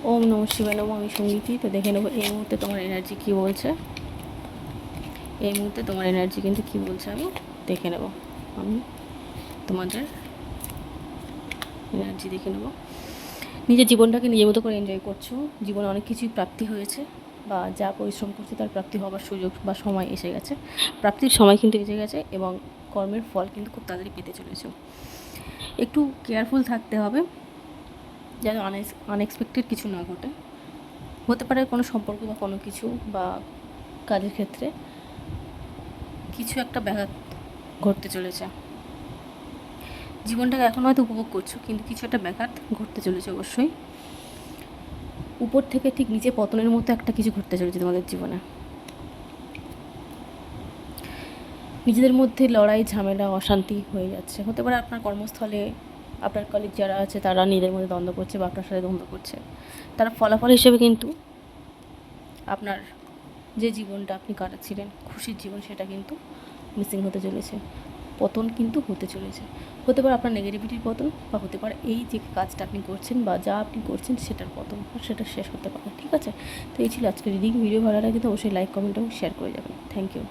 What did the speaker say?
ওম নমঃ শিবায় নমঃ। আমি সঙ্গীতি। তো দেখে নেবো এই মুহূর্তে তোমার এনার্জি কী বলছে। এই মুহূর্তে তোমার এনার্জি কিন্তু কী বলছে আমি দেখে নেব। আমি তোমাদের এনার্জি দেখে নেব। নিজের জীবনটাকে নিজের মতো করে এনজয় করছো। জীবনে অনেক কিছুই প্রাপ্তি হয়েছে, বা যা পরিশ্রম করছে তার প্রাপ্তি হবার সুযোগ বা সময় এসে গেছে। প্রাপ্তির সময় কিন্তু এসে গেছে এবং কর্মের ফল কিন্তু খুব তাড়াতাড়ি পেতে চলেছে। একটু কেয়ারফুল থাকতে হবে যেন আনএক্সপেক্টেড কিছু না ঘটে। হতে পারে কোনো সম্পর্ক বা কোনো কিছু বা কাজের ক্ষেত্রে কিছু একটা ব্যাঘাত ঘটতে চলেছে। জীবনটাকে এখন হয়তো উপভোগ করছো, কিন্তু কিছু একটা ব্যাঘাত ঘটতে চলেছে অবশ্যই। উপর থেকে ঠিক নিচে পতনের মতো একটা কিছু ঘটতে চলেছে তোমাদের জীবনে। নিজেদের মধ্যে লড়াই, ঝামেলা, অশান্তি হয়ে যাচ্ছে। হতে পারে আপনার কর্মস্থলে আপনার কলিগ যারা আছে তারা নিজেদের মধ্যে দ্বন্দ্ব করছে বা আপনার সাথে দ্বন্দ্ব করছে। তারা ফলাফল হিসেবে কিন্তু আপনার যে জীবনটা আপনি কাটাচ্ছিলেন, খুশির জীবন, সেটা কিন্তু মিসিং হতে চলেছে। পতন কিন্তু হতে চলেছে। হতে পারে আপনার নেগেটিভিটির পতন, বা হতে পারে এই যে কাজটা আপনি করছেন বা যা আপনি করছেন সেটার পতন, আর সেটা শেষ হতে পারে। ঠিক আছে? তো এই ছিল আজকের রিডিং। ভিডিও ভালো লাগে তো অবশ্যই লাইক, কমেন্ট এবং শেয়ার করে যাবেন। Thank you.